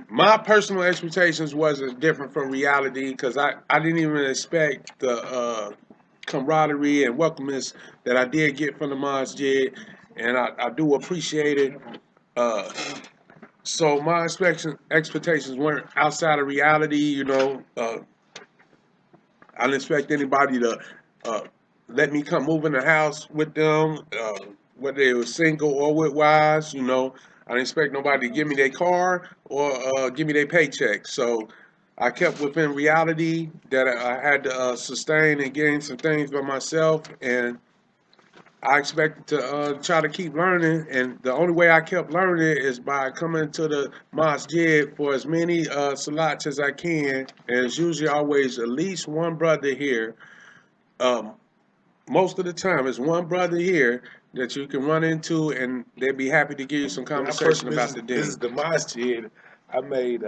my personal expectations wasn't different from reality because I didn't even expect the camaraderie and welcomeness that I did get from the masjid, and I do appreciate it. Uh, so my expectations weren't outside of reality. I didn't expect anybody to uh, let me come move in the house with them, whether they were single or with wives. I didn't expect nobody to give me their car or give me their paycheck. So I kept within reality that I had to sustain and gain some things by myself, and I expected to try to keep learning. And the only way I kept learning is by coming to the masjid for as many salats as I can. And it's usually always at least one brother here. Um, Most of the time, it's one brother here that you can run into, and they'd be happy to give you some When I first conversation about the deen. visited the masjid, I made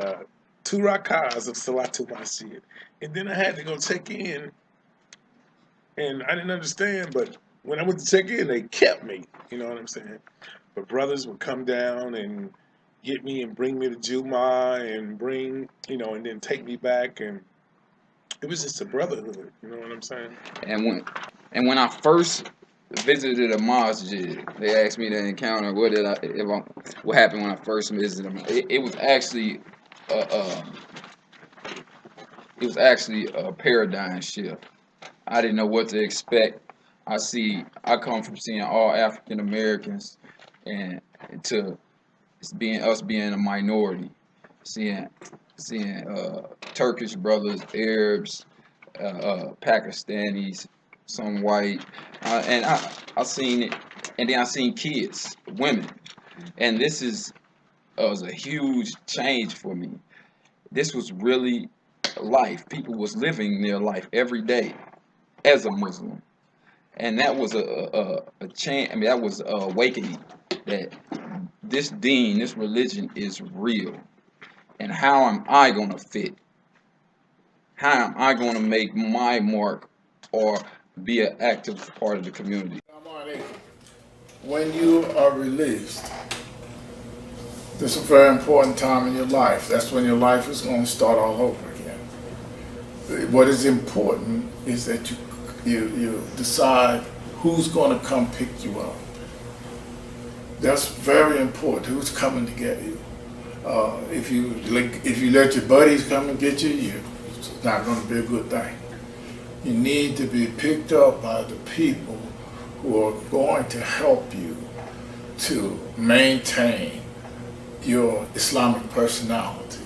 2 rakahs of Salatul Masjid. And then I had to go check in, and I didn't understand, but when I went to check in, they kept me. You know what I'm saying? But brothers would come down and get me and bring me to Juma and bring, and then take me back. And it was just a brotherhood. You know what I'm saying? And when I first visited a masjid, they asked me to encounter what happened when I first visited them. Uh, it was actually a paradigm shift. I didn't know what to expect. I come from seeing all African Americans and to us being a minority, seeing Turkish brothers, Arabs, Pakistanis, some white, and I seen it, and then I seen kids, women, and this was a huge change for me. This was really life. People was living their life every day as a Muslim, and that was a change. I mean, that was a awakening that this religion is real, and how am I gonna fit? How am I gonna make my mark or be an active part of the community? When you are released, this is a very important time in your life. That's when your life is going to start all over again. What is important is that you decide who's going to come pick you up. That's very important. Who's coming to get you? If you let your buddies come and get you, it's not going to be a good thing. You need to be picked up by the people who are going to help you to maintain your Islamic personality,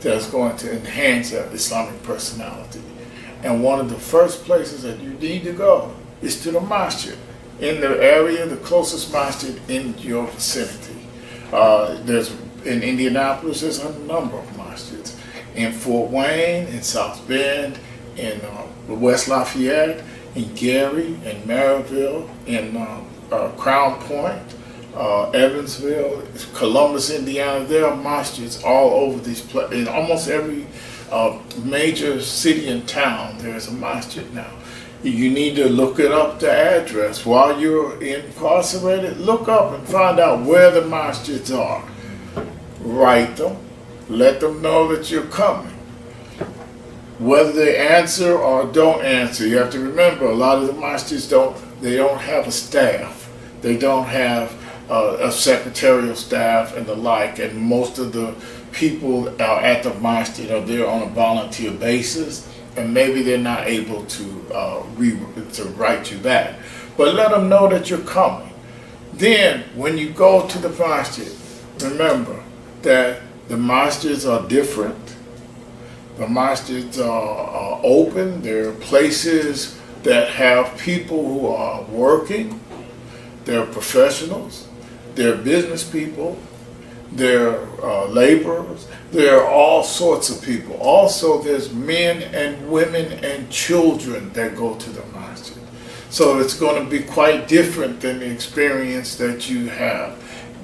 that's going to enhance your Islamic personality. And one of the first places that you need to go is to the masjid. In the area, the closest masjid in your vicinity. In Indianapolis, there's a number of masjids. In Fort Wayne, in South Bend, in West Lafayette, in Gary, in Maryville, in Crown Point, Evansville, Columbus, Indiana. There are masjids all over these places. In almost every major city and town, there's a masjid now. You need to look it up, the address. While you're incarcerated, look up and find out where the masjids are. Write them. Let them know that you're coming. Whether they answer or don't answer, you have to remember a lot of the masjids don't have a staff. They don't have a secretarial staff and the like, and most of the people at the masjid are there on a volunteer basis, and maybe they're not able to write you back. But let them know that you're coming. Then, when you go to the masjid, remember that the masjids are different. The masjids are open. They're places that have people who are working. They're professionals. They're business people. They're laborers. There are all sorts of people. Also, there's men and women and children that go to the masjid. So it's going to be quite different than the experience that you have.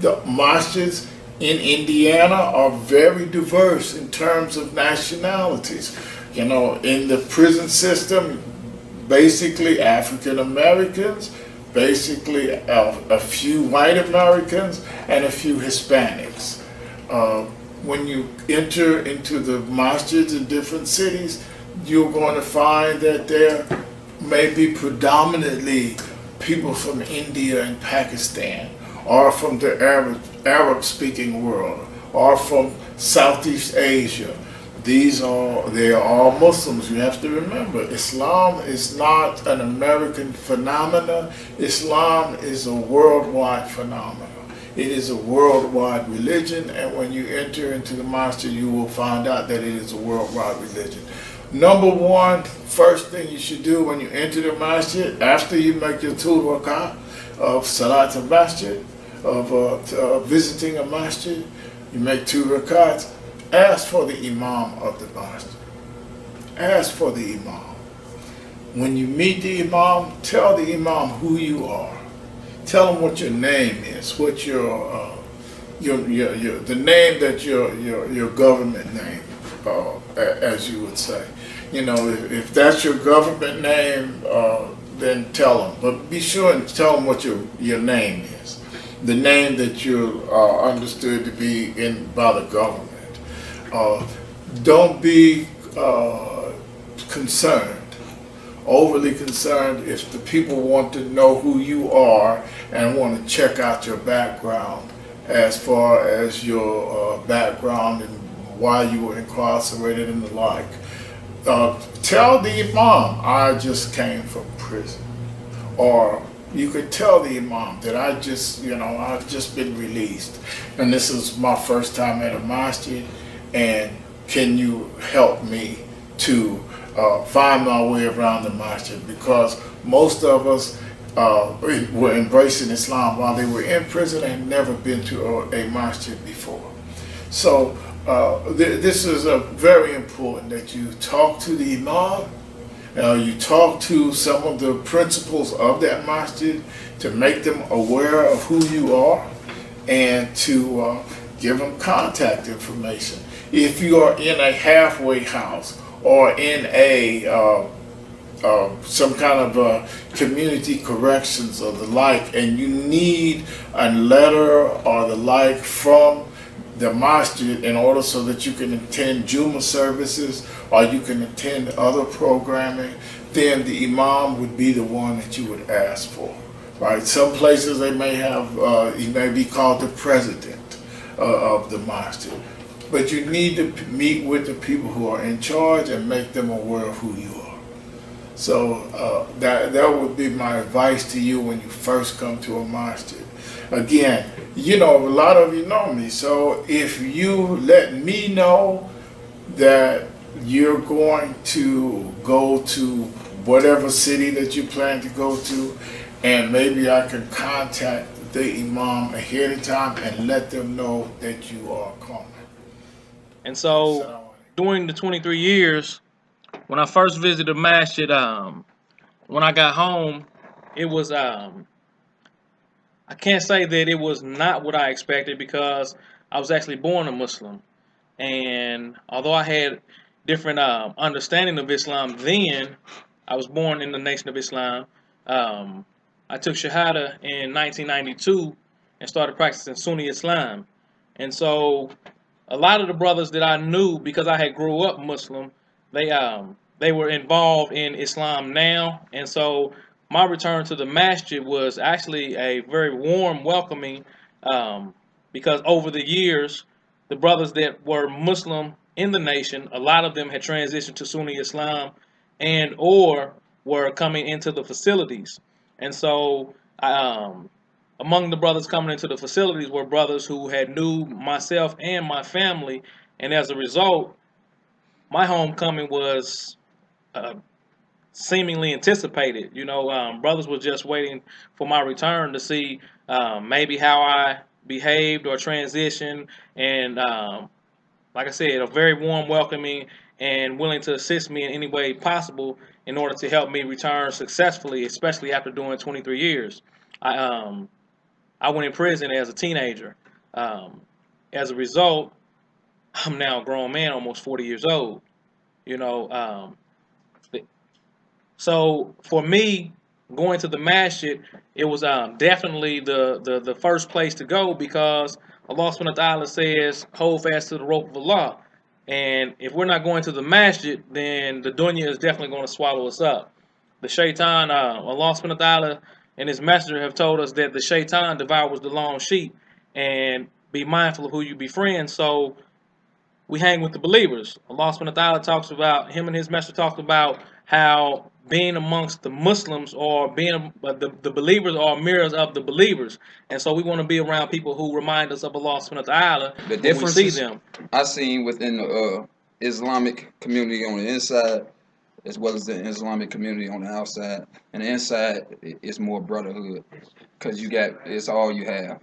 The masjids in Indiana are very diverse in terms of nationalities. In the prison system, basically African Americans, basically a few white Americans, and a few Hispanics. when you enter into the masjids in different cities, you're going to find that there may be predominantly people from India and Pakistan, or from the Arab speaking world, or from Southeast Asia. They are all Muslims. You have to remember, Islam is not an American phenomenon. Islam is a worldwide phenomenon. It is a worldwide religion, and when you enter into the masjid, you will find out that it is a worldwide religion. Number one, first thing you should do when you enter the masjid, after you make your 2 rak'ah of salat al-masjid, of visiting a masjid, you make 2 rak'ahs, ask for the imam of the masjid. Ask for the imam. When you meet the imam, tell the imam who you are. Tell him what your name is, what the name that your government name, as you would say. You know, if that's your government name, then tell them. But be sure and tell them what your name is, the name that you're understood to be in by the government. Don't be concerned, overly concerned, if the people want to know who you are and want to check out your background, as far as your background and why you were incarcerated and the like. Tell the imam, I just came from prison. Or you could tell the imam that I've just been released, and this is my first time at a masjid, and can you help me to find my way around the masjid? Because most of us were embracing Islam while they were in prison and never been to a masjid before. So this is very important that you talk to the imam, you talk to some of the principals of that masjid to make them aware of who you are, and to give them contact information. If you are in a halfway house or in some kind of community corrections or the like, and you need a letter or the like from the masjid in order so that you can attend Juma services or you can attend other programming, then the imam would be the one that you would ask for, right? Some places they may have, he may be called the president of the masjid. But you need to meet with the people who are in charge and make them aware of who you are. So that would be my advice to you when you first come to a masjid. Again, a lot of you know me, so if you let me know that you're going to go to whatever city that you plan to go to, and maybe I can contact the imam ahead of time and let them know that you are coming. And so during the 23 years, when I first visited the masjid, when I got home, it was, I can't say that it was not what I expected, because I was actually born a Muslim. And although I had different understanding of Islam then, I was born in the Nation of Islam. I took Shahada in 1992 and started practicing Sunni Islam. And so a lot of the brothers that I knew, because I had grew up Muslim, they were involved in Islam now. And so my return to the masjid was actually a very warm welcoming, because over the years, the brothers that were Muslim in the nation, a lot of them had transitioned to Sunni Islam and or were coming into the facilities. And so among the brothers coming into the facilities were brothers who had knew myself and my family, and as a result, my homecoming was seemingly anticipated. Brothers were just waiting for my return to see maybe how I behaved or transitioned, and like I said, a very warm welcoming and willing to assist me in any way possible in order to help me return successfully, especially after doing 23 years. I went in prison as a teenager. As a result, I'm now a grown man, almost 40 years old. So for me, going to the masjid, it was definitely the first place to go, because Allah subhanahu wa ta'ala says, hold fast to the rope of Allah. And if we're not going to the masjid, then the dunya is definitely going to swallow us up. The shaitan, Allah subhanahu wa ta'ala and his messenger have told us that the shaitan devours the lone sheep, and be mindful of who you befriend. So we hang with the believers. Allah subhanahu wa ta'ala talks about, him and his messenger talked about how being amongst the Muslims, or being the believers, are mirrors of the believers. And so we want to be around people who remind us of Allah subhanahu wa ta'ala The when we see differences them. I seen within the Islamic community on the inside, as well as the Islamic community on the outside. And the inside is more brotherhood, because it's all you have.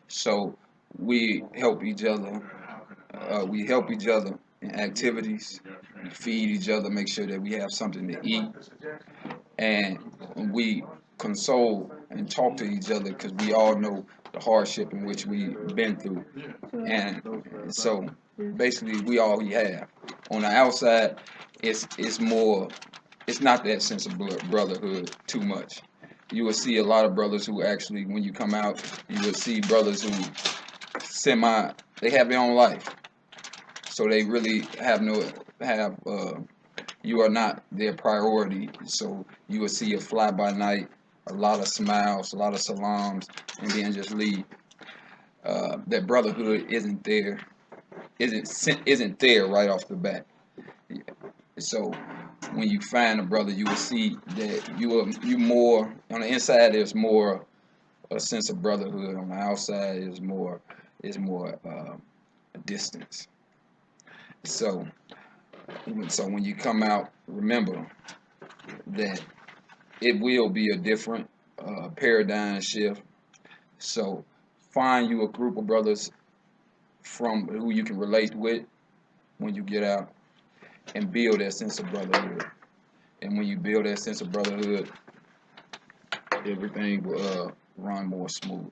So we help each other. We help each other in activities. We feed each other, make sure that we have something to eat, and we console and talk to each other, because we all know the hardship in which we've been through. And so basically we all we have. On the outside, it's more, it's not that sense of brotherhood too much. You will see a lot of brothers who actually, when you come out, you will see brothers who they have their own life. So they really you are not their priority. So you will see a fly by night, a lot of smiles, a lot of salams, and then just leave. That brotherhood isn't there right off the bat. So when you find a brother, you will see that you more on the inside. There's more a sense of brotherhood. On the outside is more a distance. So when you come out, remember that it will be a different paradigm shift. So find you a group of brothers from who you can relate with when you get out, and build that sense of brotherhood. And when you build that sense of brotherhood, everything will run more smooth.